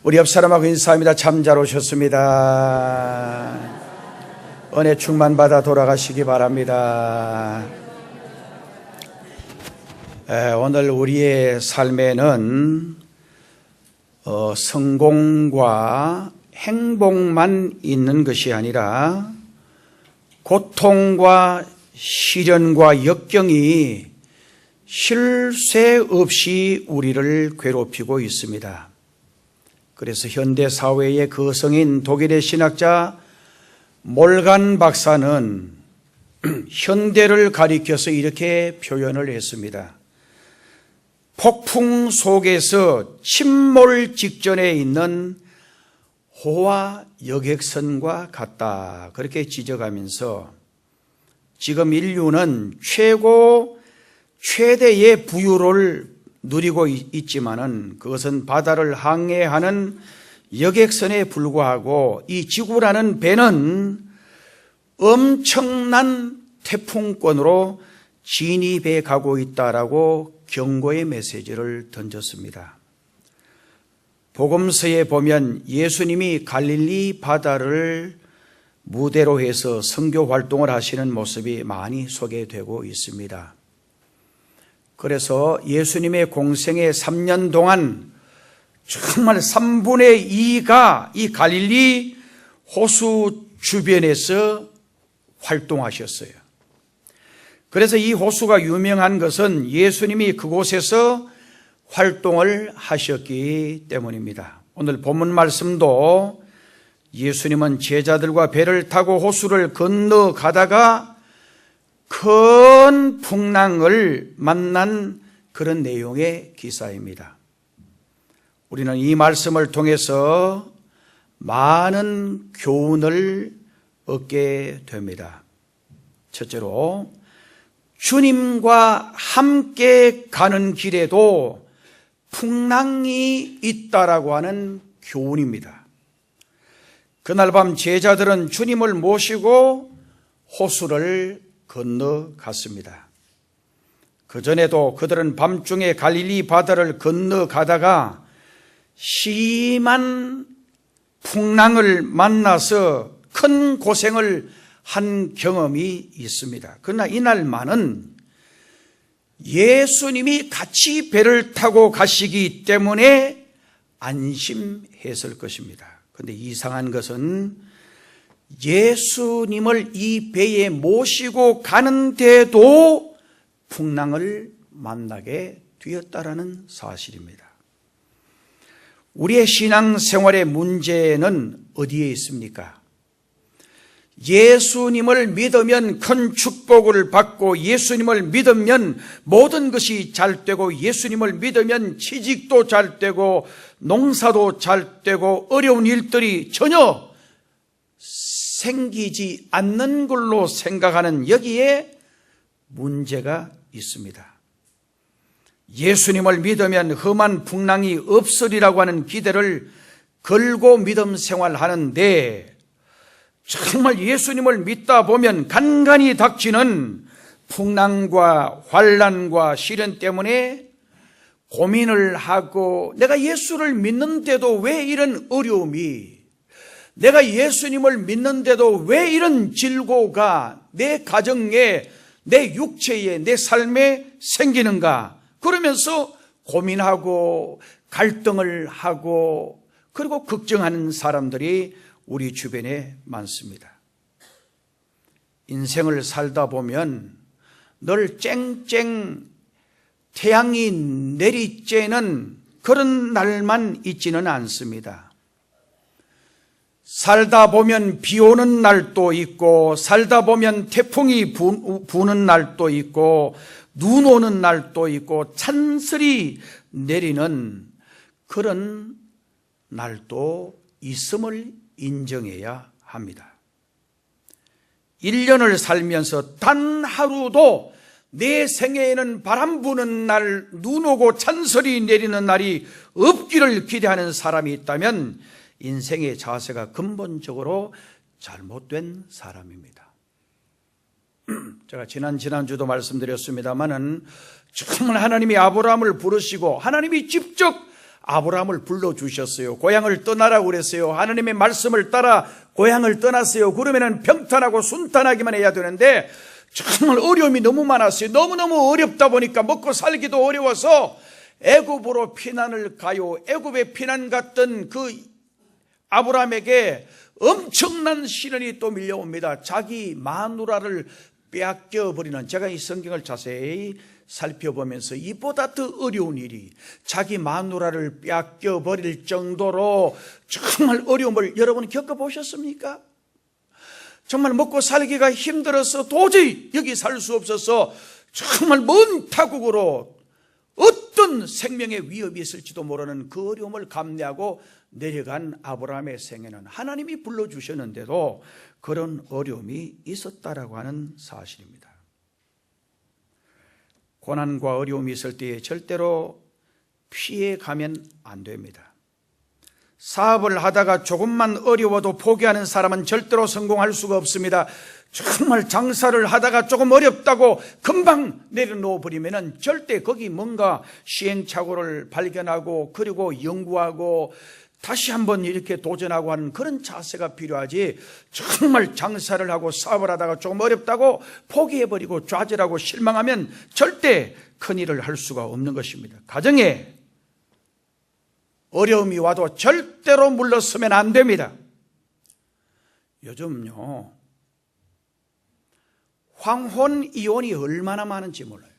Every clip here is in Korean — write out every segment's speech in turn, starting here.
우리 옆 사람하고 인사합니다. 참 잘 오셨습니다. 은혜 충만 받아 돌아가시기 바랍니다. 오늘 우리의 삶에는 성공과 행복만 있는 것이 아니라 고통과 시련과 역경이 쉴 새 없이 우리를 괴롭히고 있습니다. 그래서 현대 사회의 거성인 독일의 신학자 몰간 박사는 현대를 가리켜서 이렇게 표현을 했습니다. 폭풍 속에서 침몰 직전에 있는 호화 여객선과 같다. 그렇게 지적하면서 지금 인류는 최대의 부유를 누리고 있지만은 그것은 바다를 항해하는 여객선에 불과하고 이 지구라는 배는 엄청난 태풍권으로 진입해 가고 있다라고 경고의 메시지를 던졌습니다. 복음서에 보면 예수님이 갈릴리 바다를 무대로 해서 선교 활동을 하시는 모습이 많이 소개되고 있습니다. 그래서 예수님의 공생의 3년 동안 정말 3분의 2가 이 갈릴리 호수 주변에서 활동하셨어요. 그래서 이 호수가 유명한 것은 예수님이 그곳에서 활동을 하셨기 때문입니다. 오늘 본문 말씀도 예수님은 제자들과 배를 타고 호수를 건너가다가 큰 풍랑을 만난 그런 내용의 기사입니다. 우리는 이 말씀을 통해서 많은 교훈을 얻게 됩니다. 첫째로 주님과 함께 가는 길에도 풍랑이 있다라고 하는 교훈입니다. 그날 밤 제자들은 주님을 모시고 호수를 건너갔습니다. 그전에도 그들은 밤중에 갈릴리 바다를 건너가다가 심한 풍랑을 만나서 큰 고생을 한 경험이 있습니다. 그러나 이날만은 예수님이 같이 배를 타고 가시기 때문에 안심했을 것입니다. 그런데 이상한 것은 예수님을 이 배에 모시고 가는데도 풍랑을 만나게 되었다라는 사실입니다. 우리의 신앙생활의 문제는 어디에 있습니까? 예수님을 믿으면 큰 축복을 받고 예수님을 믿으면 모든 것이 잘 되고 예수님을 믿으면 취직도 잘 되고 농사도 잘 되고 어려운 일들이 전혀 생기지 않는 걸로 생각하는 여기에 문제가 있습니다. 예수님을 믿으면 험한 풍랑이 없으리라고 하는 기대를 걸고 믿음 생활하는데 정말 예수님을 믿다 보면 간간히 닥치는 풍랑과 환난과 시련 때문에 고민을 하고 내가 예수를 믿는데도 왜 이런 어려움이, 내가 예수님을 믿는데도 왜 이런 질고가 내 가정에, 내 육체에, 내 삶에 생기는가, 그러면서 고민하고 갈등을 하고 그리고 걱정하는 사람들이 우리 주변에 많습니다. 인생을 살다 보면 늘 쨍쨍 태양이 내리쬐는 그런 날만 있지는 않습니다. 살다 보면 비 오는 날도 있고 살다 보면 태풍이 부는 날도 있고 눈 오는 날도 있고 찬슬이 내리는 그런 날도 있음을 인정해야 합니다. 1년을 살면서 단 하루도 내 생애에는 바람 부는 날, 눈 오고 찬슬이 내리는 날이 없기를 기대하는 사람이 있다면 인생의 자세가 근본적으로 잘못된 사람입니다. 제가 지난주도 말씀드렸습니다마는 정말 하나님이 아브라함을 부르시고 하나님이 직접 아브라함을 불러주셨어요. 고향을 떠나라고 그랬어요. 하나님의 말씀을 따라 고향을 떠났어요. 그러면은 평탄하고 순탄하기만 해야 되는데 정말 어려움이 너무 많았어요. 너무너무 어렵다 보니까 먹고 살기도 어려워서 애굽으로 피난을 가요. 애굽에 피난 갔던 그 아브라함에게 엄청난 시련이 또 밀려옵니다. 자기 마누라를 빼앗겨버리는, 제가 이 성경을 자세히 살펴보면서 이보다 더 어려운 일이, 자기 마누라를 빼앗겨버릴 정도로 정말 어려움을 여러분 겪어보셨습니까? 정말 먹고 살기가 힘들어서 도저히 여기 살 수 없어서 정말 먼 타국으로 어떤 생명의 위협이 있을지도 모르는 그 어려움을 감내하고 내려간 아브라함의 생애는 하나님이 불러주셨는데도 그런 어려움이 있었다라고 하는 사실입니다. 고난과 어려움이 있을 때에 절대로 피해가면 안 됩니다. 사업을 하다가 조금만 어려워도 포기하는 사람은 절대로 성공할 수가 없습니다. 정말 장사를 하다가 조금 어렵다고 금방 내려놓아 버리면 절대 거기 뭔가 시행착오를 발견하고 그리고 연구하고 다시 한번 이렇게 도전하고 하는 그런 자세가 필요하지, 정말 장사를 하고 사업을 하다가 조금 어렵다고 포기해버리고 좌절하고 실망하면 절대 큰일을 할 수가 없는 것입니다. 가정에 어려움이 와도 절대로 물러서면 안 됩니다. 요즘요, 황혼 이혼이 얼마나 많은지 몰라요.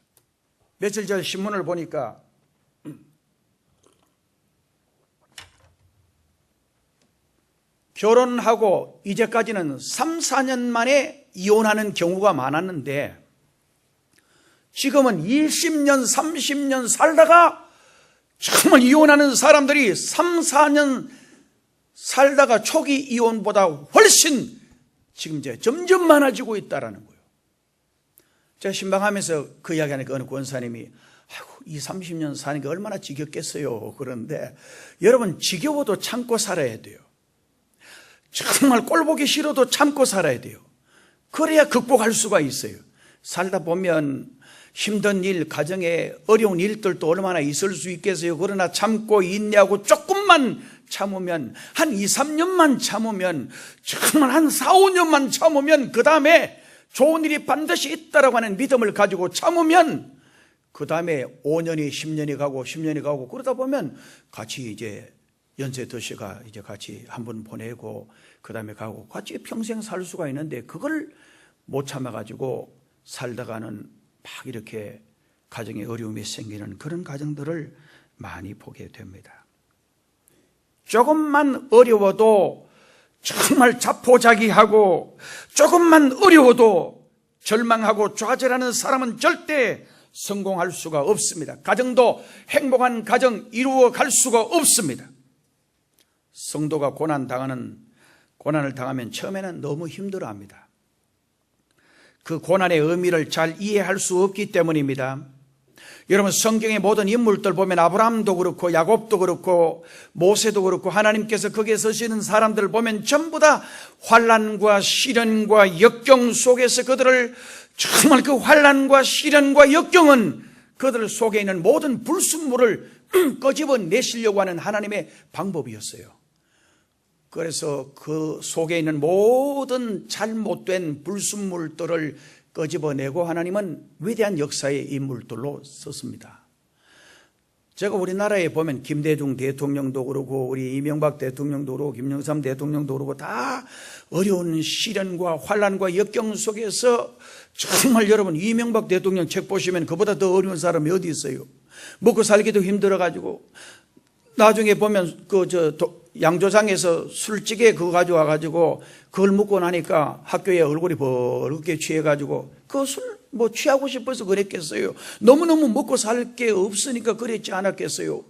며칠 전 신문을 보니까 결혼하고 이제까지는 3, 4년 만에 이혼하는 경우가 많았는데 지금은 20년, 30년 살다가 정말 이혼하는 사람들이 3, 4년 살다가 초기 이혼보다 훨씬 지금 이제 점점 많아지고 있다라는 거예요. 제가 신방하면서 그 이야기하니까 어느 권사님이 아이고, 20, 30년 사는 게 얼마나 지겹겠어요. 그런데 여러분, 지겨워도 참고 살아야 돼요. 정말 꼴보기 싫어도 참고 살아야 돼요. 그래야 극복할 수가 있어요. 살다 보면 힘든 일, 가정에 어려운 일들도 얼마나 있을 수 있겠어요. 그러나 참고 인내하고 조금만 참으면, 한 2, 3년만 참으면, 정말 한 4, 5년만 참으면 그 다음에 좋은 일이 반드시 있다라고 하는 믿음을 가지고 참으면 그 다음에 5년이 10년이 가고 10년이 가고 그러다 보면 같이 이제 연세 드셔가 이제 같이 한 번 보내고 그 다음에 가고 같이 평생 살 수가 있는데 그걸 못 참아가지고 살다가는 막 이렇게 가정에 어려움이 생기는 그런 가정들을 많이 보게 됩니다. 조금만 어려워도 정말 자포자기하고 조금만 어려워도 절망하고 좌절하는 사람은 절대 성공할 수가 없습니다. 가정도 행복한 가정 이루어 갈 수가 없습니다. 성도가 고난을 당하면 처음에는 너무 힘들어합니다. 그 고난의 의미를 잘 이해할 수 없기 때문입니다. 여러분, 성경의 모든 인물들 보면 아브라함도 그렇고 야곱도 그렇고 모세도 그렇고 하나님께서 거기에 서시는 사람들 보면 전부 다 환난과 시련과 역경 속에서 그들을 정말 그 환난과 시련과 역경은 그들 속에 있는 모든 불순물을 끄집어내시려고 하는 하나님의 방법이었어요. 그래서 그 속에 있는 모든 잘못된 불순물들을 끄집어내고 하나님은 위대한 역사의 인물들로 썼습니다. 제가 우리나라에 보면 김대중 대통령도 그러고 우리 이명박 대통령도 그러고 김영삼 대통령도 그러고 다 어려운 시련과 환난과 역경 속에서 정말 여러분, 이명박 대통령 책 보시면 그보다 더 어려운 사람이 어디 있어요? 먹고 살기도 힘들어가지고 나중에 보면 양조장에서 술찌개 그거 가져와가지고 그걸 먹고 나니까 학교에 얼굴이 벌겋게 취해가지고 그 술 취하고 싶어서 그랬겠어요? 너무너무 먹고 살 게 없으니까 그랬지 않았겠어요?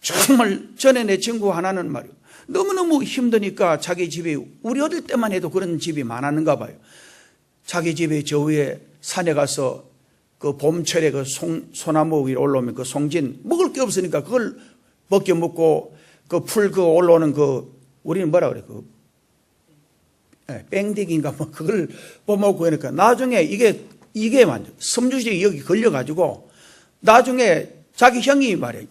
정말 전에 내 친구 하나는 말이에요, 너무너무 힘드니까 자기 집에, 우리 어릴 때만 해도 그런 집이 많았는가 봐요. 자기 집에 저 위에 산에 가서 그 봄철에 그 소나무 위에 올라오면 그 송진 먹을 게 없으니까 그걸 벗겨 먹고 그 풀 올라오는 우리는 뭐라 그래, 뺑디기인가 그걸 뽑아먹고 그러니까 나중에 이게 완전 섬유질이 여기 걸려가지고 나중에 자기 형이 말해,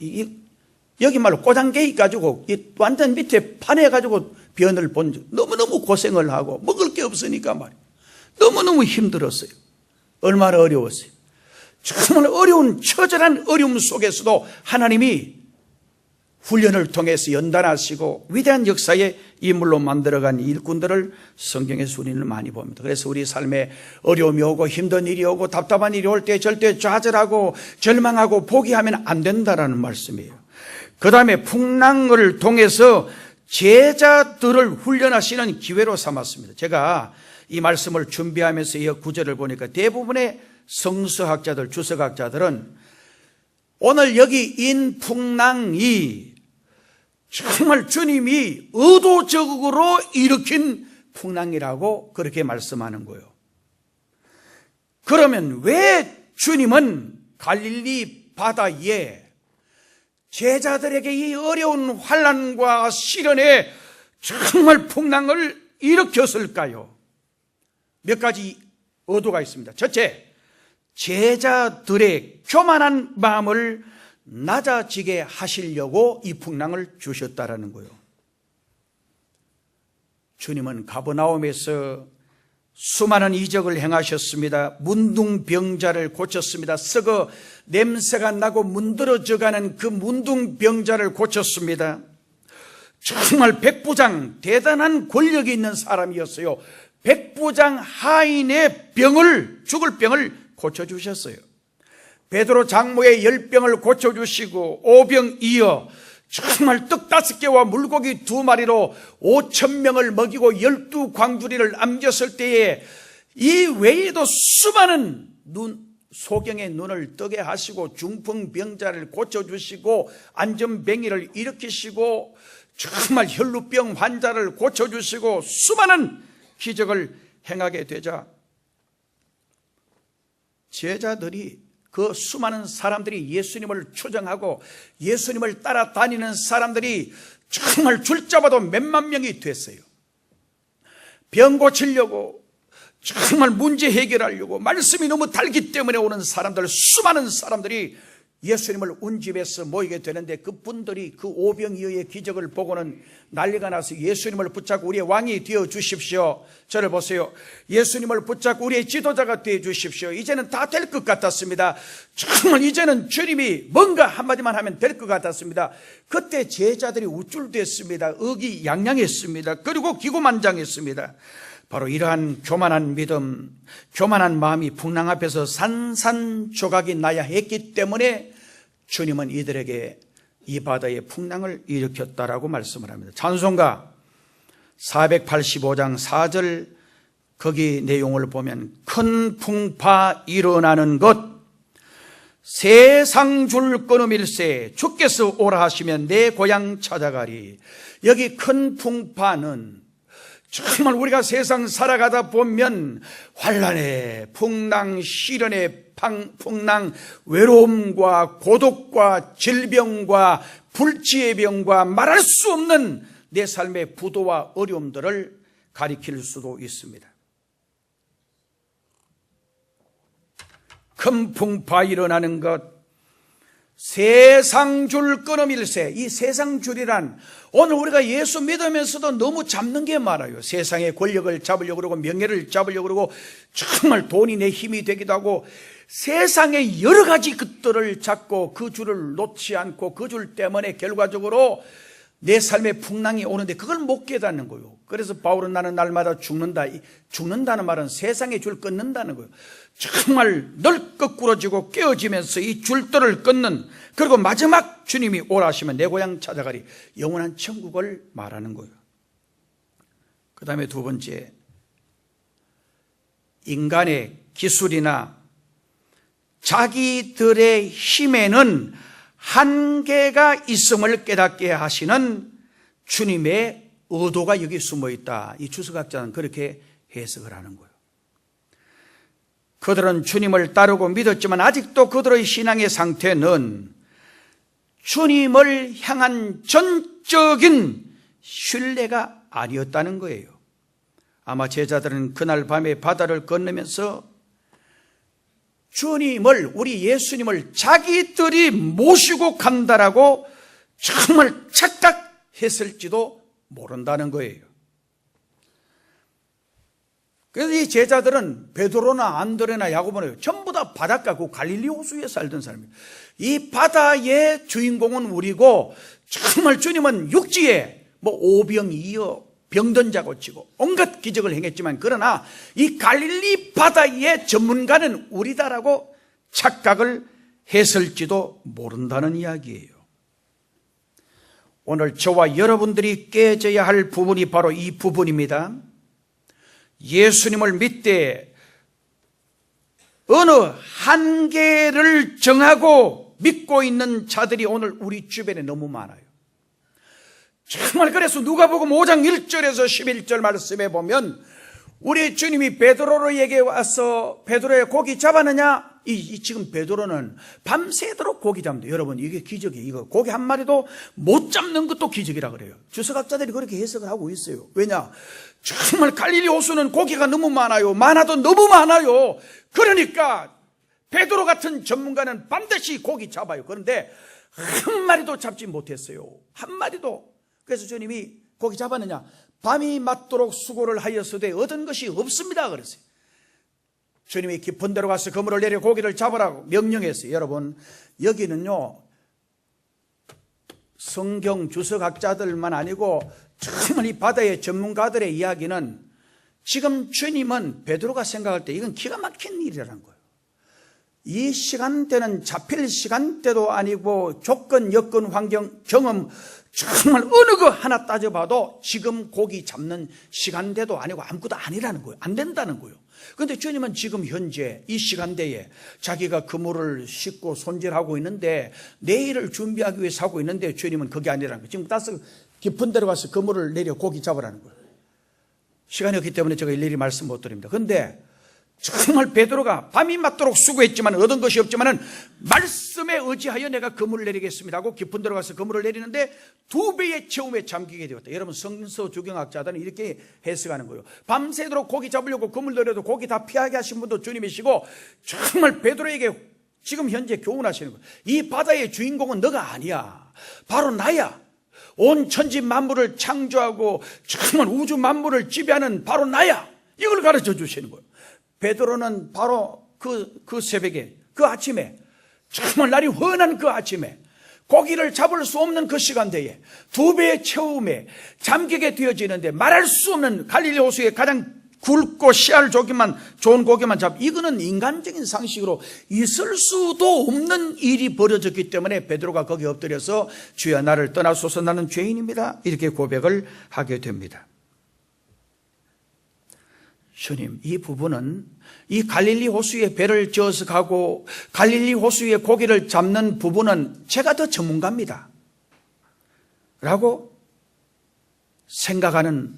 여기 말로 꼬장개이 가지고 완전 밑에 파내 가지고 변을 본 적, 너무너무 고생을 하고 먹을 게 없으니까 말이에요. 너무너무 힘들었어요. 얼마나 어려웠어요. 정말 어려운 처절한 어려움 속에서도 하나님이 훈련을 통해서 연단하시고 위대한 역사의 인물로 만들어간 일꾼들을 성경에서 우리는 많이 봅니다. 그래서 우리 삶에 어려움이 오고 힘든 일이 오고 답답한 일이 올 때 절대 좌절하고 절망하고 포기하면 안 된다라는 말씀이에요. 그 다음에 풍랑을 통해서 제자들을 훈련하시는 기회로 삼았습니다. 제가 이 말씀을 준비하면서 이 구절을 보니까 대부분의 성서학자들, 주석학자들은 오늘 여기 인풍랑이 정말 주님이 의도적으로 일으킨 풍랑이라고 그렇게 말씀하는 거예요. 그러면 왜 주님은 갈릴리 바다에 제자들에게 이 어려운 환난과 시련에 정말 풍랑을 일으켰을까요? 몇 가지 의도가 있습니다. 첫째, 제자들의 교만한 마음을 낮아지게 하시려고 이 풍랑을 주셨다라는 거예요. 주님은 가버나움에서 수많은 이적을 행하셨습니다. 문둥병자를 고쳤습니다. 썩어 냄새가 나고 문드러져가는 그 문둥병자를 고쳤습니다. 정말 백부장, 대단한 권력이 있는 사람이었어요. 백부장 하인의 병을, 죽을 병을 고쳐주셨어요. 베드로 장모의 10병을 고쳐주시고 5병 이어 정말 떡 5개와 물고기 2마리로 5,000명을 먹이고 12광주리를 안겼을 때에 이 외에도 수많은 소경의 눈을 뜨게 하시고 중풍병자를 고쳐주시고 안전뱅이를 일으키시고 정말 혈루병 환자를 고쳐주시고 수많은 기적을 행하게 되자 제자들이, 그 수많은 사람들이 예수님을 추정하고 예수님을 따라다니는 사람들이 정말 줄 잡아도 몇만 명이 됐어요. 병 고치려고, 정말 문제 해결하려고, 말씀이 너무 달기 때문에 오는 사람들, 수많은 사람들이 예수님을 운집에서 모이게 되는데 그분들이 그 오병이어의 기적을 보고는 난리가 나서 예수님을 붙잡고 우리의 왕이 되어 주십시오. 저를 보세요. 예수님을 붙잡고 우리의 지도자가 되어 주십시오. 이제는 다 될 것 같았습니다. 정말 이제는 주님이 뭔가 한마디만 하면 될 것 같았습니다. 그때 제자들이 우쭐댔습니다. 의기양양했습니다. 그리고 기고만장했습니다. 바로 이러한 교만한 믿음, 교만한 마음이 풍랑 앞에서 산산조각이 나야 했기 때문에 주님은 이들에게 이 바다에 풍랑을 일으켰다라고 말씀을 합니다. 찬송가 485장 4절 거기 내용을 보면 큰 풍파 일어나는 것, 세상 줄 끊음일세 주께서 오라 하시면 내 고향 찾아가리. 여기 큰 풍파는 정말 우리가 세상 살아가다 보면 환난에, 풍랑, 시련에, 풍랑, 외로움과 고독과 질병과 불치의 병과 말할 수 없는 내 삶의 부도와 어려움들을 가리킬 수도 있습니다. 큰 풍파 일어나는 것, 세상 줄 끊음일세. 이 세상 줄이란 오늘 우리가 예수 믿으면서도 너무 잡는 게 많아요. 세상의 권력을 잡으려고 그러고 명예를 잡으려고 그러고 정말 돈이 내 힘이 되기도 하고 세상의 여러 가지 것들을 잡고 그 줄을 놓지 않고 그 줄 때문에 결과적으로 내 삶에 풍랑이 오는데 그걸 못 깨닫는 거예요. 그래서 바울은 나는 날마다 죽는다. 죽는다는 말은 세상의 줄 끊는다는 거예요. 정말 널 거꾸러지고 깨어지면서 이 줄들을 끊는, 그리고 마지막 주님이 오라 하시면 내 고향 찾아가리, 영원한 천국을 말하는 거예요. 그 다음에 두 번째, 인간의 기술이나 자기들의 힘에는 한계가 있음을 깨닫게 하시는 주님의 의도가 여기 숨어 있다. 이 주석학자는 그렇게 해석을 하는 거예요. 그들은 주님을 따르고 믿었지만 아직도 그들의 신앙의 상태는 주님을 향한 전적인 신뢰가 아니었다는 거예요. 아마 제자들은 그날 밤에 바다를 건너면서 주님을, 우리 예수님을 자기들이 모시고 간다라고 정말 착각했을지도 모른다는 거예요. 그래서 이 제자들은 베드로나 안드레나 야고보나 전부 다 바닷가 그 갈릴리 호수에 살던 사람이에요. 이 바다의 주인공은 우리고 정말 주님은 육지에 오병이어 병든 자 고치고 온갖 기적을 행했지만 그러나 이 갈릴리 바다의 전문가는 우리다라고 착각을 했을지도 모른다는 이야기예요. 오늘 저와 여러분들이 깨져야 할 부분이 바로 이 부분입니다. 예수님을 믿되 어느 한계를 정하고 믿고 있는 자들이 오늘 우리 주변에 너무 많아요. 정말 그래서 누가복음 5장 1절에서 11절 말씀에 보면 우리 주님이 베드로에게 와서 베드로야 고기 잡았느냐? 지금 베드로는 밤새도록 고기 잡는다. 여러분 이게 기적이에요. 이거 고기 한 마리도 못 잡는 것도 기적이라 그래요. 주석학자들이 그렇게 해석을 하고 있어요. 왜냐? 정말 갈릴리 호수는 고기가 너무 많아요. 많아도 너무 많아요. 그러니까 베드로 같은 전문가는 반드시 고기 잡아요. 그런데 한 마리도 잡지 못했어요. 한 마리도. 그래서 주님이 고기 잡았느냐? 밤이 맞도록 수고를 하였으되 얻은 것이 없습니다 그랬어요. 주님이 깊은 데로 가서 그물을 내려 고기를 잡으라고 명령했어요. 여러분 여기는요 성경 주석학자들만 아니고 정말 이 바다의 전문가들의 이야기는 지금 주님은 베드로가 생각할 때 이건 기가 막힌 일이라는 거예요. 이 시간대는 잡힐 시간대도 아니고 조건, 여건, 환경, 경험 정말 어느 거 하나 따져봐도 지금 고기 잡는 시간대도 아니고 아무것도 아니라는 거예요. 안 된다는 거예요. 그런데 주님은 지금 현재 이 시간대에 자기가 그물을 싣고 손질하고 있는데 내일을 준비하기 위해서 하고 있는데 주님은 그게 아니라는 거예요. 지금 따서 깊은 데로 가서 그물을 내려 고기 잡으라는 거예요. 시간이 없기 때문에 제가 일일이 말씀 못 드립니다. 그런데 정말 베드로가 밤이 맞도록 수고했지만 얻은 것이 없지만은 말씀에 의지하여 내가 그물을 내리겠습니다 하고 깊은 데로 가서 그물을 내리는데 2배의 체험에 잠기게 되었다. 여러분 성서 주경학자들은 이렇게 해석하는 거예요. 밤새도록 고기 잡으려고 그물 내려도 고기 다 피하게 하신 분도 주님이시고 정말 베드로에게 지금 현재 교훈하시는 거예요. 이 바다의 주인공은 너가 아니야. 바로 나야. 온 천지 만물을 창조하고 정말 우주 만물을 지배하는 바로 나야. 이걸 가르쳐 주시는 거예요. 베드로는 바로 그 새벽에, 그 아침에, 정말 날이 훤한 그 아침에, 고기를 잡을 수 없는 그 시간대에 2배의 체험에 잠기게 되어지는데 말할 수 없는 갈릴리 호수에 가장 굵고 씨알 좋은 고기만 이거는 인간적인 상식으로 있을 수도 없는 일이 벌어졌기 때문에 베드로가 거기 엎드려서 주여 나를 떠나소서 나는 죄인입니다 이렇게 고백을 하게 됩니다. 주님, 이 부분은 이 갈릴리 호수에 배를 지어서 가고 갈릴리 호수에 고기를 잡는 부분은 제가 더 전문가입니다 라고 생각하는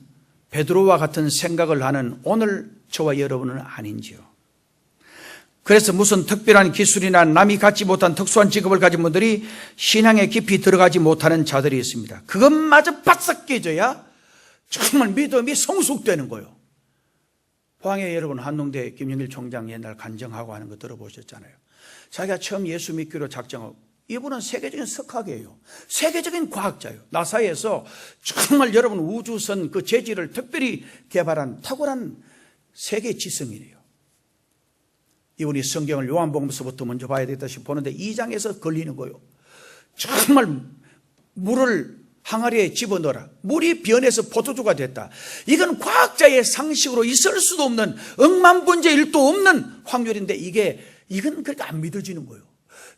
베드로와 같은 생각을 하는 오늘 저와 여러분은 아닌지요. 그래서 무슨 특별한 기술이나 남이 갖지 못한 특수한 직업을 가진 분들이 신앙에 깊이 들어가지 못하는 자들이 있습니다. 그것마저 바싹 깨져야 정말 믿음이 성숙되는 거예요. 포항에 여러분 한농대 김영일 총장 옛날 간증하고 하는 거 들어보셨잖아요. 자기가 처음 예수 믿기로 작정하고 이분은 세계적인 석학이에요. 세계적인 과학자예요. 나사에서 정말 여러분 우주선 그 재질을 특별히 개발한 탁월한 세계 지성이에요. 이분이 성경을 요한복음서부터 먼저 봐야 되겠다 싶어 보는데 2장에서 걸리는 거예요. 정말 물을 항아리에 집어넣어라. 물이 변해서 포도주가 됐다. 이건 과학자의 상식으로 있을 수도 없는 억만분의 1도 없는 확률인데 이건 그렇게 안 믿어지는 거예요.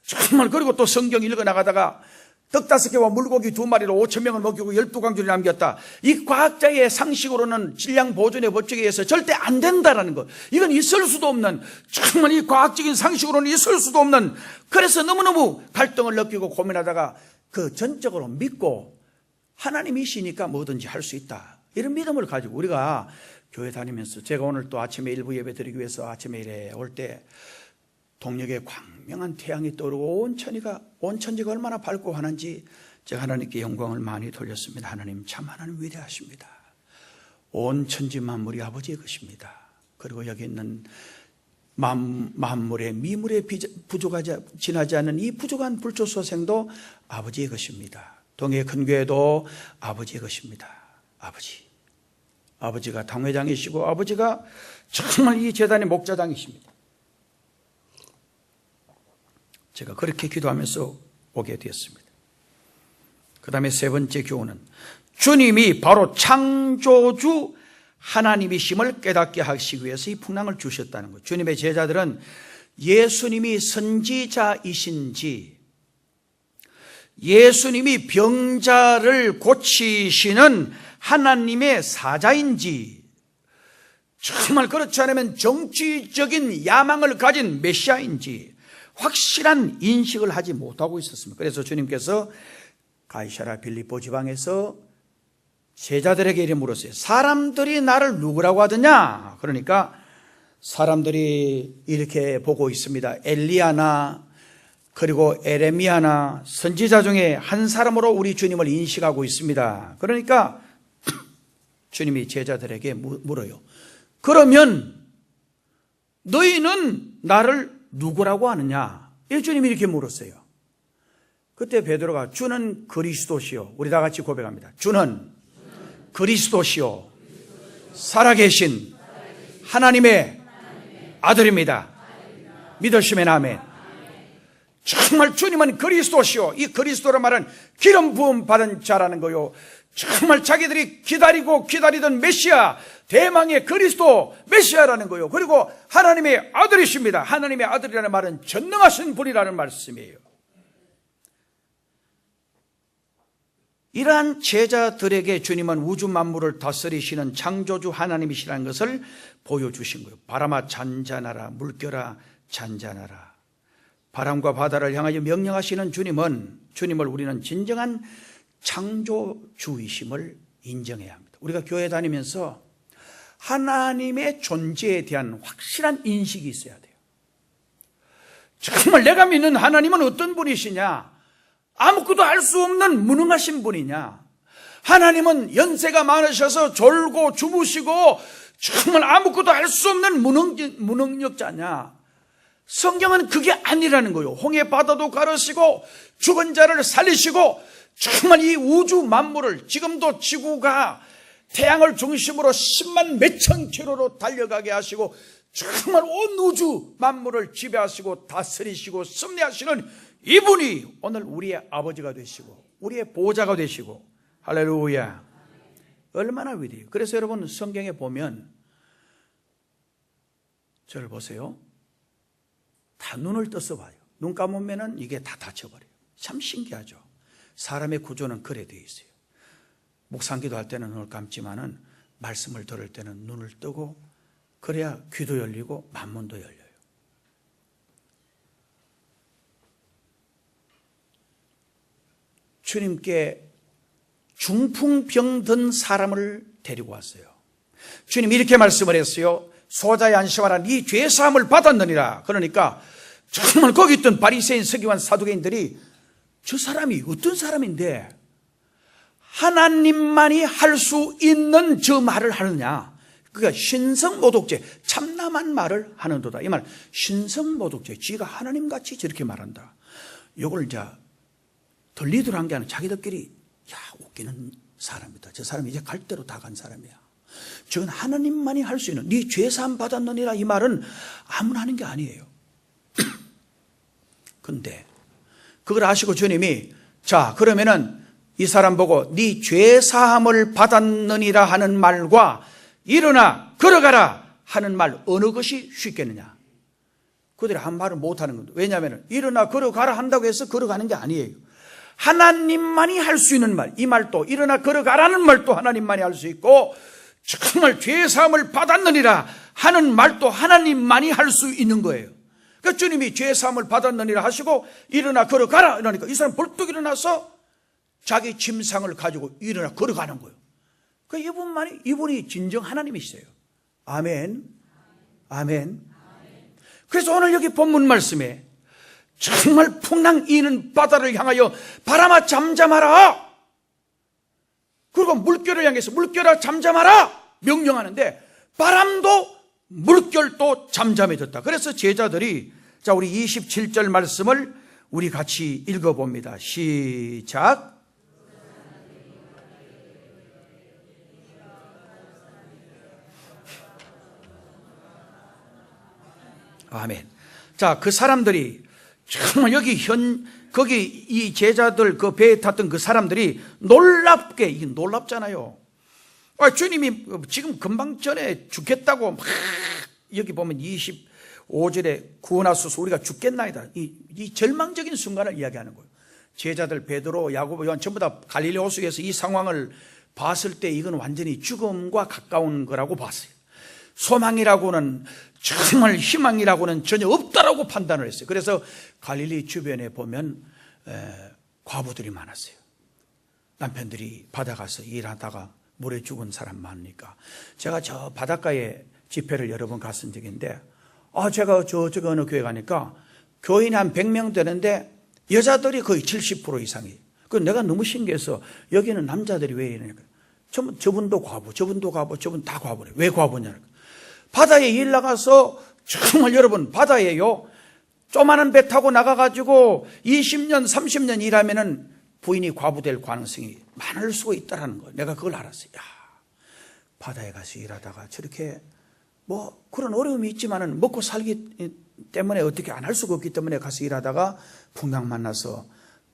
정말 그리고 또 성경 읽어나가다가 떡 5개와 물고기 2마리로 5,000명을 먹이고 12광주를 남겼다. 이 과학자의 상식으로는 질량 보존의 법칙에 의해서 절대 안 된다라는 것. 이건 있을 수도 없는 정말 이 과학적인 상식으로는 있을 수도 없는 그래서 너무너무 갈등을 느끼고 고민하다가 그 전적으로 믿고 하나님이시니까 뭐든지 할 수 있다. 이런 믿음을 가지고 우리가 교회 다니면서 제가 오늘 또 아침에 일부 예배 드리기 위해서 아침에 이래 올 때 동력에 광명한 태양이 떠오르고 온 천지가 얼마나 밝고 환한지 제가 하나님께 영광을 많이 돌렸습니다. 하나님 참 하나님 위대하십니다. 온 천지 만물이 아버지의 것입니다. 그리고 여기 있는 만물의 미물에 지나지 않는 이 부족한 불초소생도 아버지의 것입니다. 동해 큰 교회도 아버지의 것입니다. 아버지가 당회장이시고 아버지가 정말 이 재단의 목자장이십니다. 제가 그렇게 기도하면서 오게 되었습니다. 그 다음에 세 번째 교훈은 주님이 바로 창조주 하나님이심을 깨닫게 하시기 위해서 이 풍랑을 주셨다는 것. 주님의 제자들은 예수님이 선지자이신지, 예수님이 병자를 고치시는 하나님의 사자인지, 정말 그렇지 않으면 정치적인 야망을 가진 메시아인지 확실한 인식을 하지 못하고 있었습니다. 그래서 주님께서 가이사랴 빌립보 지방에서 제자들에게 이래 물었어요. 사람들이 나를 누구라고 하더냐? 그러니까 사람들이 이렇게 보고 있습니다. 엘리야나 그리고 에레미야나 선지자 중에 한 사람으로 우리 주님을 인식하고 있습니다. 그러니까 주님이 제자들에게 물어요. 그러면 너희는 나를 누구라고 하느냐? 주님이 이렇게 물었어요. 그때 베드로가 주는 그리스도시요. 우리 다 같이 고백합니다. 주는 그리스도시요 살아계신 하나님의 아들입니다. 믿으시면 아멘. 정말 주님은 그리스도시요, 이 그리스도란 말은 기름 부음 받은 자라는 거요. 정말 자기들이 기다리던 메시아, 대망의 그리스도 메시아라는 거요. 그리고 하나님의 아들이십니다. 하나님의 아들이라는 말은 전능하신 분이라는 말씀이에요. 이러한 제자들에게 주님은 우주 만물을 다스리시는 창조주 하나님이시라는 것을 보여주신 거예요. 바람아 잔잔하라, 물결아 잔잔하라. 바람과 바다를 향하여 명령하시는 주님을 우리는 진정한 창조주이심을 인정해야 합니다. 우리가 교회 다니면서 하나님의 존재에 대한 확실한 인식이 있어야 돼요. 정말 내가 믿는 하나님은 어떤 분이시냐? 아무것도 알 수 없는 무능하신 분이냐? 하나님은 연세가 많으셔서 졸고 주무시고 정말 아무것도 알 수 없는 무능력자냐? 성경은 그게 아니라는 거예요. 홍해 바다도 가르시고 죽은 자를 살리시고 정말 이 우주 만물을, 지금도 지구가 태양을 중심으로 10만 몇천 킬로로 달려가게 하시고 정말 온 우주 만물을 지배하시고 다스리시고 섭리하시는 이분이 오늘 우리의 아버지가 되시고 우리의 보호자가 되시고, 할렐루야, 얼마나 위대해요. 그래서 여러분 성경에 보면 저를 보세요. 다 눈을 떠서 봐요. 눈 감으면 이게 다 닫혀버려요. 참 신기하죠. 사람의 구조는 그래 되어 있어요. 묵상기도 할 때는 눈을 감지만은 말씀을 들을 때는 눈을 뜨고, 그래야 귀도 열리고 만문도 열려요. 주님께 중풍병 든 사람을 데리고 왔어요. 주님 이렇게 말씀을 했어요. 소자의 안심하라, 네 죄사함을 받았느니라. 그러니까 정말 거기 있던 바리새인, 서기관, 사두개인들이 저 사람이 어떤 사람인데 하나님만이 할 수 있는 저 말을 하느냐. 그러니까 신성모독죄, 참남한 말을 하는도다. 이 말 신성모독죄, 지가 하나님같이 저렇게 말한다. 이걸 이제 들리도록 한 게 아니라 자기들끼리 웃기는 사람이다. 저 사람이 이제 갈 대로 다 간 사람이야. 저건 하나님만이 할 수 있는, 네 죄사함 받았느니라, 이 말은 아무나 하는 게 아니에요. 근데 그걸 아시고 주님이 자 그러면은 이 사람 보고 네 죄사함을 받았느니라 하는 말과 일어나 걸어가라 하는 말 어느 것이 쉽겠느냐? 그들이 한 말을 못하는 겁니다. 왜냐하면 일어나 걸어가라 한다고 해서 걸어가는 게 아니에요. 하나님만이 할 수 있는 말, 이 말도 일어나 걸어가라는 말도 하나님만이 할 수 있고, 정말 죄사함을 받았느니라 하는 말도 하나님만이 할 수 있는 거예요. 그러니까 주님이 죄사함을 받았느니라 하시고 일어나 걸어가라 이러니까 이 사람 벌떡 일어나서 자기 침상을 가지고 일어나 걸어가는 거예요. 그러니까 이분이 진정 하나님이시세요. 아멘, 아멘. 그래서 오늘 여기 본문 말씀에 정말 풍랑 이는 바다를 향하여 바람아 잠잠하라, 그리고 물결을 향해서 물결아 잠잠하라 명령하는데 바람도 물결도 잠잠해졌다. 그래서 제자들이, 자 우리 27절 말씀을 우리 같이 읽어봅니다. 시작. 아멘. 자, 그 사람들이 정말 거기 이 제자들 그 배에 탔던 그 사람들이 놀랍게, 이게 놀랍잖아요. 주님이 지금 금방 전에 죽겠다고 막 여기 보면 25절에 구원하소서 우리가 죽겠나이다. 이 절망적인 순간을 이야기하는 거예요. 제자들 베드로, 야고보, 요한 전부 다 갈릴리 호수에서 이 상황을 봤을 때 이건 완전히 죽음과 가까운 거라고 봤어요. 소망이라고는, 정말 희망이라고는 전혀 없다라고 판단을 했어요. 그래서 갈릴리 주변에 보면 과부들이 많았어요. 남편들이 바다 가서 일하다가 물에 죽은 사람 많으니까. 제가 저 바닷가에 집회를 여러 번 갔은 적이 있는데, 제가 저쪽 어느 교회 가니까 교인이 한 100명 되는데 여자들이 거의 70% 이상이에요. 그 내가 너무 신기해서 여기는 남자들이 왜 이러니까 저분도 과부, 저분도 과부, 저분 다 과부래. 왜 과부냐? 바다에 일 나가서 정말 여러분 바다에요, 조그마한 배 타고 나가가지고 20년 30년 일하면은 부인이 과부될 가능성이 많을 수가 있다는 거예요. 내가 그걸 알았어요. 바다에 가서 일하다가 저렇게 그런 어려움이 있지만은 먹고 살기 때문에 어떻게 안 할 수가 없기 때문에 가서 일하다가 풍랑 만나서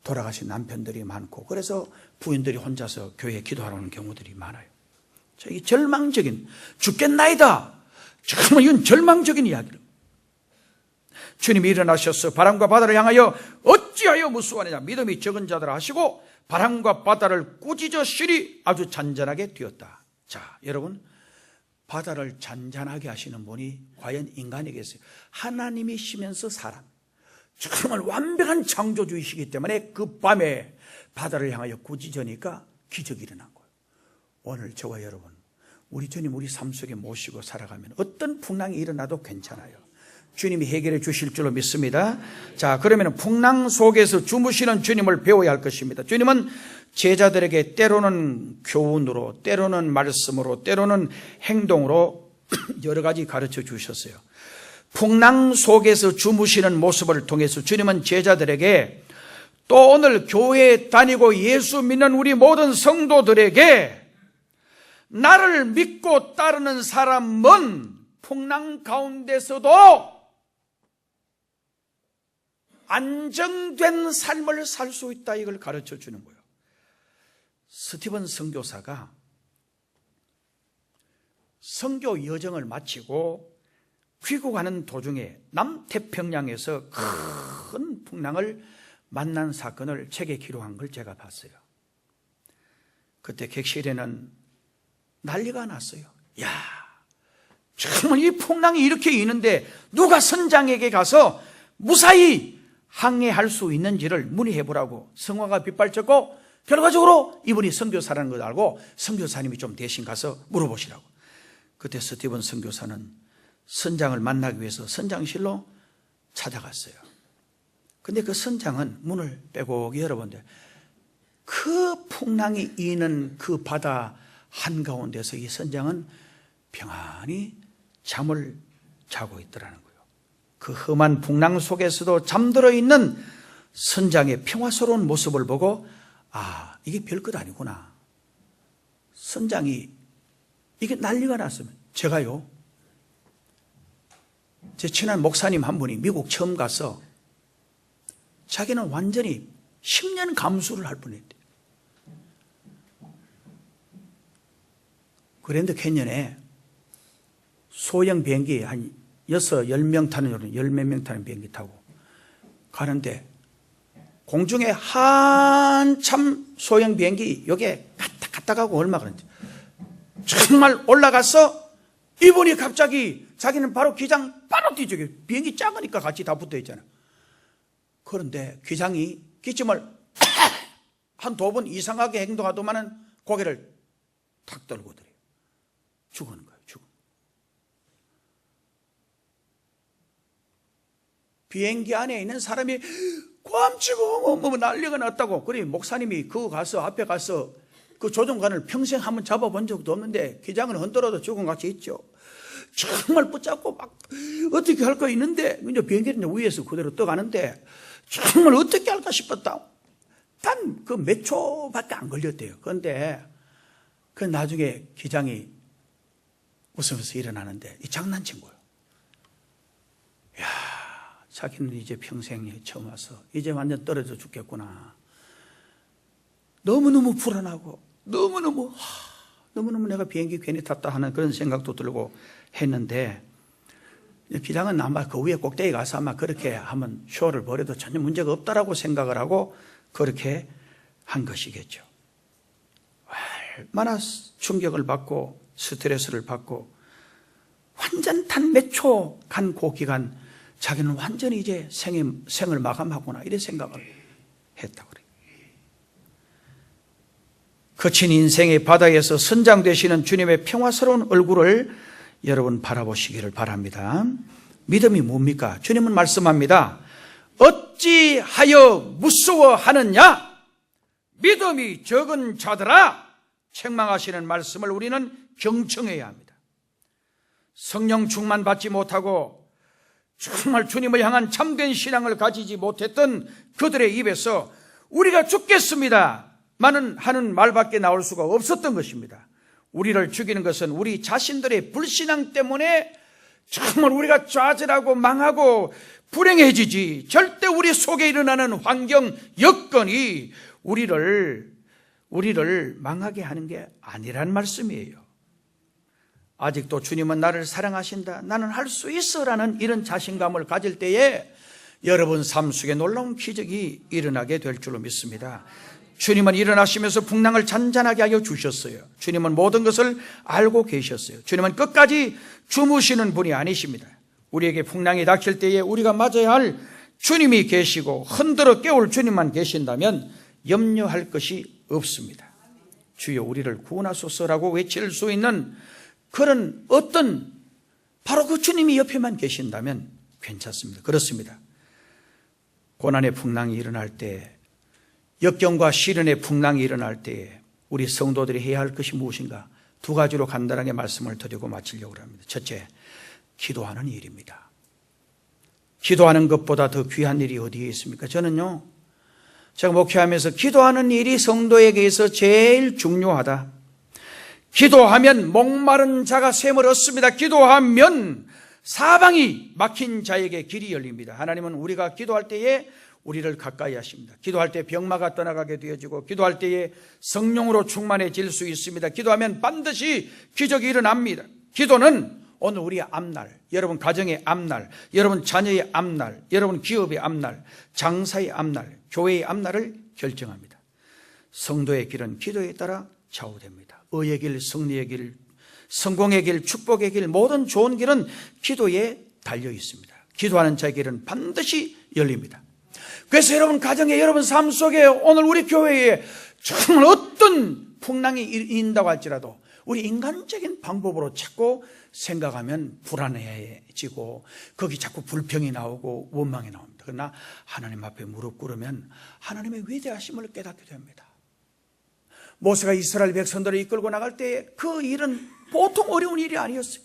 돌아가신 남편들이 많고, 그래서 부인들이 혼자서 교회에 기도하러 오는 경우들이 많아요. 자, 이게 절망적인, 죽겠나이다. 정말 이건 절망적인 이야기를. 주님이 일어나셔서 바람과 바다를 향하여 어찌하여 무수하느냐, 믿음이 적은 자들아 하시고 바람과 바다를 꾸짖으시니 아주 잔잔하게 뛰었다. 자, 여러분, 바다를 잔잔하게 하시는 분이 과연 인간이겠어요? 하나님이시면서 사람, 정말 완벽한 창조주이시기 때문에 그 밤에 바다를 향하여 꾸짖으니까 기적이 일어난 거예요. 오늘 저와 여러분, 우리 주님 우리 삶 속에 모시고 살아가면 어떤 풍랑이 일어나도 괜찮아요. 주님이 해결해 주실 줄로 믿습니다. 자, 그러면 풍랑 속에서 주무시는 주님을 배워야 할 것입니다. 주님은 제자들에게 때로는 교훈으로, 때로는 말씀으로, 때로는 행동으로 여러 가지 가르쳐 주셨어요. 풍랑 속에서 주무시는 모습을 통해서 주님은 제자들에게, 또 오늘 교회에 다니고 예수 믿는 우리 모든 성도들에게, 나를 믿고 따르는 사람은 풍랑 가운데서도 안정된 삶을 살 수 있다, 이걸 가르쳐 주는 거예요. 스티븐 선교사가 선교 여정을 마치고 귀국하는 도중에 남태평양에서 큰 풍랑을 만난 사건을 책에 기록한 걸 제가 봤어요. 그때 객실에는 난리가 났어요. 정말 이 풍랑이 이렇게 있는데 누가 선장에게 가서 무사히 항해할 수 있는지를 문의해보라고 성화가 빗발쳤고, 결과적으로 이분이 선교사라는 걸 알고 선교사님이 좀 대신 가서 물어보시라고. 그때 스티븐 선교사는 선장을 만나기 위해서 선장실로 찾아갔어요. 근데 그 선장은 문을 빼곡히 열어본데 그 풍랑이 이는 그 바다 한가운데서 이 선장은 평안히 잠을 자고 있더라는 거예요. 그 험한 풍랑 속에서도 잠들어 있는 선장의 평화스러운 모습을 보고, 이게 별것 아니구나. 선장이 이게 난리가 났으면, 제가요, 제 친한 목사님 한 분이 미국 처음 가서 자기는 완전히 10년 감수를 할 뻔했대요. 그랜드 캐년에 소형 비행기 한 10명 타는, 10몇 명 타는 비행기 타고 가는데 공중에 한참 소형 비행기 여기에 갔다 가고 얼마 그런지 정말 올라가서 이분이 갑자기 자기는 바로 기장 바로 뒤쪽에, 비행기 작으니까 같이 다 붙어 있잖아요. 그런데 기장이 기침을 한 2번 이상하게 행동하더만은 고개를 탁 떨고 들어요. 죽은 거예요. 비행기 안에 있는 사람이 꽝치고 난리가 났다고. 그래 목사님이 그거 가서 앞에 가서 그 조종관을 평생 한번 잡아본 적도 없는데 기장은 흔들어도 죽은같이 있죠. 정말 붙잡고 막 어떻게 할 거 있는데 이제 비행기는 위에서 그대로 떠가는데 정말 어떻게 할까 싶었다. 단 그 몇 초밖에 안 걸렸대요. 그런데 그 나중에 기장이 웃으면서 일어나는데 이 장난친 거예요. 야, 자기는 이제 평생에 처음 와서 이제 완전 떨어져 죽겠구나. 너무너무 불안하고 너무너무 내가 비행기 괜히 탔다 하는 그런 생각도 들고 했는데, 기장은 아마 그 위에 꼭대기 가서 아마 그렇게 하면 쇼를 벌여도 전혀 문제가 없다라고 생각을 하고 그렇게 한 것이겠죠. 얼마나 충격을 받고 스트레스를 받고 완전 단 몇 초 간 그 기간 자기는 완전히 이제 생을 마감하구나 이런 생각을 했다고 그래요. 거친 인생의 바다에서 선장되시는 주님의 평화스러운 얼굴을 여러분 바라보시기를 바랍니다. 믿음이 뭡니까? 주님은 말씀합니다. 어찌하여 무서워하느냐? 믿음이 적은 자들아, 책망하시는 말씀을 우리는 경청해야 합니다. 성령 충만 받지 못하고 정말 주님을 향한 참된 신앙을 가지지 못했던 그들의 입에서 우리가 죽겠습니다 하는 말밖에 나올 수가 없었던 것입니다. 우리를 죽이는 것은 우리 자신들의 불신앙 때문에 정말 우리가 좌절하고 망하고 불행해지지, 절대 우리 속에 일어나는 환경, 여건이 우리를 망하게 하는 게 아니란 말씀이에요. 아직도 주님은 나를 사랑하신다, 나는 할 수 있어 라는 이런 자신감을 가질 때에 여러분 삶 속에 놀라운 기적이 일어나게 될 줄로 믿습니다. 주님은 일어나시면서 풍랑을 잔잔하게 하여 주셨어요. 주님은 모든 것을 알고 계셨어요. 주님은 끝까지 주무시는 분이 아니십니다. 우리에게 풍랑이 닥칠 때에 우리가 맞아야 할 주님이 계시고 흔들어 깨울 주님만 계신다면 염려할 것이 없습니다. 주여 우리를 구원하소서라고 외칠 수 있는 그런 어떤 바로 그 주님이 옆에만 계신다면 괜찮습니다. 그렇습니다. 고난의 풍랑이 일어날 때, 역경과 시련의 풍랑이 일어날 때에 우리 성도들이 해야 할 것이 무엇인가? 두 가지로 간단하게 말씀을 드리고 마치려고 합니다. 첫째, 기도하는 일입니다. 기도하는 것보다 더 귀한 일이 어디에 있습니까? 저는요, 제가 목회하면서 기도하는 일이 성도에게 있어 제일 중요하다. 기도하면 목마른 자가 샘을 얻습니다. 기도하면 사방이 막힌 자에게 길이 열립니다. 하나님은 우리가 기도할 때에 우리를 가까이 하십니다. 기도할 때 병마가 떠나가게 되어지고, 기도할 때에 성령으로 충만해질 수 있습니다. 기도하면 반드시 기적이 일어납니다. 기도는 오늘 우리의 앞날, 여러분 가정의 앞날, 여러분 자녀의 앞날, 여러분 기업의 앞날, 장사의 앞날, 교회의 앞날을 결정합니다. 성도의 길은 기도에 따라 좌우됩니다. 의의 길, 승리의 길, 성공의 길, 축복의 길, 모든 좋은 길은 기도에 달려 있습니다. 기도하는 자의 길은 반드시 열립니다. 그래서 여러분 가정에, 여러분 삶 속에, 오늘 우리 교회에 정말 어떤 풍랑이 일어난다고 할지라도 우리 인간적인 방법으로 자꾸 생각하면 불안해지고 거기 자꾸 불평이 나오고 원망이 나옵니다. 그러나 하나님 앞에 무릎 꿇으면 하나님의 위대하심을 깨닫게 됩니다. 모세가 이스라엘 백성들을 이끌고 나갈 때 그 일은 보통 어려운 일이 아니었어요.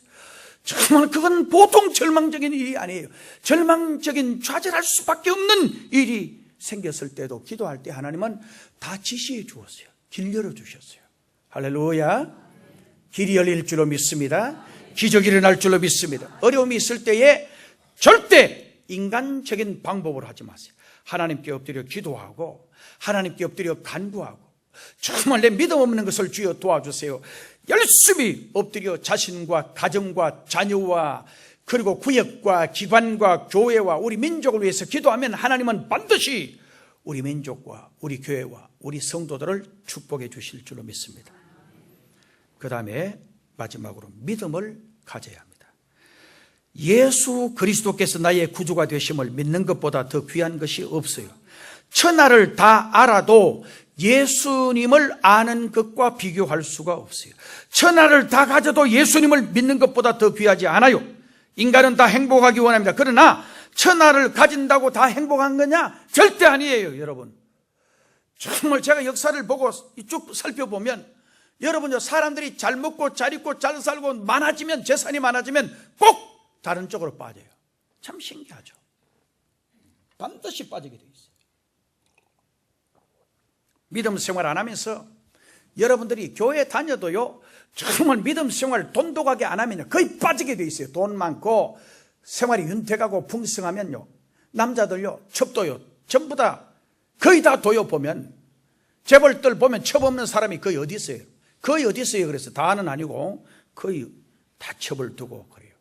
정말 그건 보통 절망적인 일이 아니에요. 절망적인, 좌절할 수밖에 없는 일이 생겼을 때도 기도할 때 하나님은 다 지시해 주었어요. 길 열어주셨어요. 할렐루야. 길이 열릴 줄로 믿습니다. 기적이 일어날 줄로 믿습니다. 어려움이 있을 때에 절대 인간적인 방법으로 하지 마세요. 하나님께 엎드려 기도하고 하나님께 엎드려 간구하고 정말 내 믿음 없는 것을 주여 도와주세요. 열심히 엎드려 자신과 가정과 자녀와 그리고 구역과 기관과 교회와 우리 민족을 위해서 기도하면 하나님은 반드시 우리 민족과 우리 교회와 우리 성도들을 축복해 주실 줄로 믿습니다. 그 다음에 마지막으로 믿음을 가져야 합니다. 예수 그리스도께서 나의 구주가 되심을 믿는 것보다 더 귀한 것이 없어요. 천하를 다 알아도 예수님을 아는 것과 비교할 수가 없어요. 천하를 다 가져도 예수님을 믿는 것보다 더 귀하지 않아요. 인간은 다 행복하기 원합니다. 그러나 천하를 가진다고 다 행복한 거냐? 절대 아니에요, 여러분. 정말 제가 역사를 보고 쭉 살펴보면 여러분, 사람들이 잘 먹고 잘 입고 잘 살고 많아지면, 재산이 많아지면 꼭 다른 쪽으로 빠져요. 참 신기하죠. 반드시 빠지게 돼 있어요. 믿음 생활 안 하면서 여러분들이 교회 다녀도요, 정말 믿음 생활 돈독하게 안 하면 거의 빠지게 돼 있어요. 돈 많고 생활이 윤택하고 풍성하면요, 남자들요, 첩도요, 전부 다, 거의 다 도요 보면, 재벌들 보면 첩 없는 사람이 거의 어디 있어요? 거의 어디 있어요? 그래서 다는 아니고, 거의 다 첩을 두고 그래요.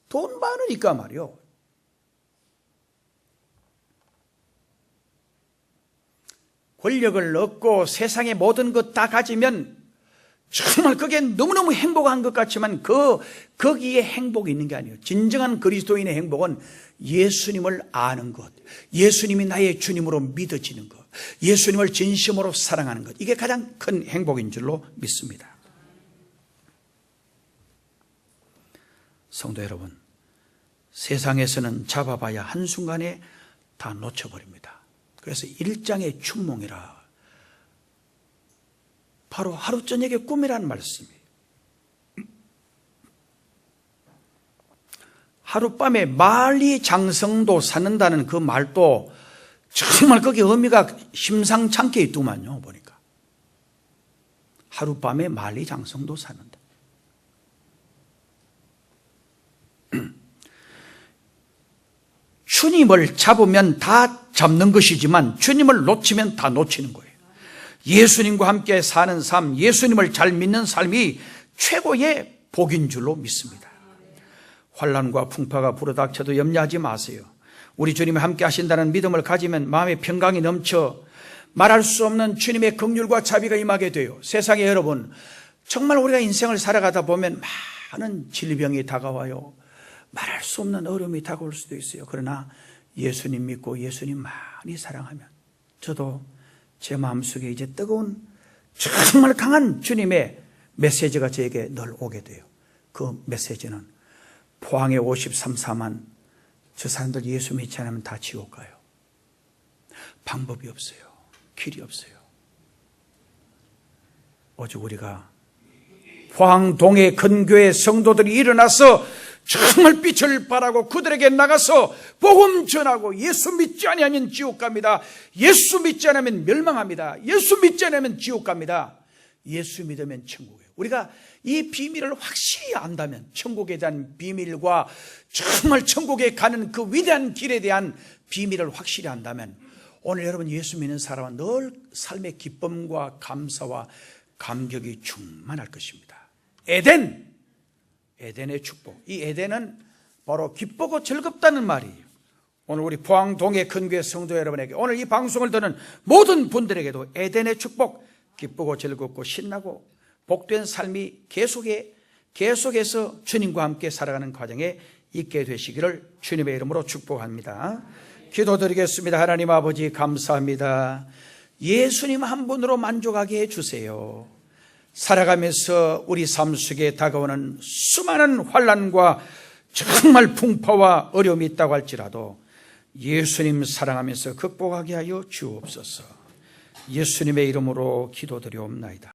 돈 많으니까 말이요. 권력을 얻고 세상의 모든 것 다 가지면 정말 그게 너무너무 행복한 것 같지만 거기에 행복이 있는 게 아니에요. 진정한 그리스도인의 행복은 예수님을 아는 것, 예수님이 나의 주님으로 믿어지는 것, 예수님을 진심으로 사랑하는 것, 이게 가장 큰 행복인 줄로 믿습니다. 성도 여러분, 세상에서는 잡아봐야 한순간에 다 놓쳐버립니다. 그래서 일장의 춘몽이라, 바로 하루 저녁의 꿈이라는 말씀이에요. 하룻밤에 만리장성도 쌓는다는 그 말도 정말 거기 의미가 심상찮게 있더만요. 보니까 하룻밤에 만리장성도 쌓는다. 주님을 잡으면 다 잡는 것이지만 주님을 놓치면 다 놓치는 거예요. 예수님과 함께 사는 삶, 예수님을 잘 믿는 삶이 최고의 복인 줄로 믿습니다. 환난과 풍파가 불어닥쳐도 염려하지 마세요. 우리 주님이 함께 하신다는 믿음을 가지면 마음의 평강이 넘쳐 말할 수 없는 주님의 긍휼과 자비가 임하게 돼요. 세상에 여러분, 정말 우리가 인생을 살아가다 보면 많은 질병이 다가와요. 말할 수 없는 어려움이 다가올 수도 있어요. 그러나 예수님 믿고 예수님 많이 사랑하면, 저도 제 마음속에 이제 뜨거운 정말 강한 주님의 메시지가 저에게 늘 오게 돼요. 그 메시지는 포항에 53,4만 저 사람들 예수 믿지 않으면 다 지옥 가요. 방법이 없어요. 길이 없어요. 오직 우리가 포항동의 근교의 성도들이 일어나서 정말 빛을 발하고 그들에게 나가서 복음 전하고, 예수 믿지 않으면 지옥 갑니다. 예수 믿지 않으면 멸망합니다. 예수 믿지 않으면 지옥 갑니다. 예수 믿으면 천국이에요. 우리가 이 비밀을 확실히 안다면, 천국에 대한 비밀과 정말 천국에 가는 그 위대한 길에 대한 비밀을 확실히 안다면, 오늘 여러분 예수 믿는 사람은 늘 삶의 기쁨과 감사와 감격이 충만할 것입니다. 에덴의 축복. 이 에덴은 바로 기쁘고 즐겁다는 말이에요. 오늘 우리 포항동의 근교의 성도 여러분에게, 오늘 이 방송을 듣는 모든 분들에게도 에덴의 축복, 기쁘고 즐겁고 신나고 복된 삶이 계속해서 주님과 함께 살아가는 과정에 있게 되시기를 주님의 이름으로 축복합니다. 기도드리겠습니다. 하나님 아버지, 감사합니다. 예수님 한 분으로 만족하게 해주세요. 살아가면서 우리 삶 속에 다가오는 수많은 환난과 정말 풍파와 어려움이 있다고 할지라도 예수님 사랑하면서 극복하게 하여 주옵소서. 예수님의 이름으로 기도드리옵나이다.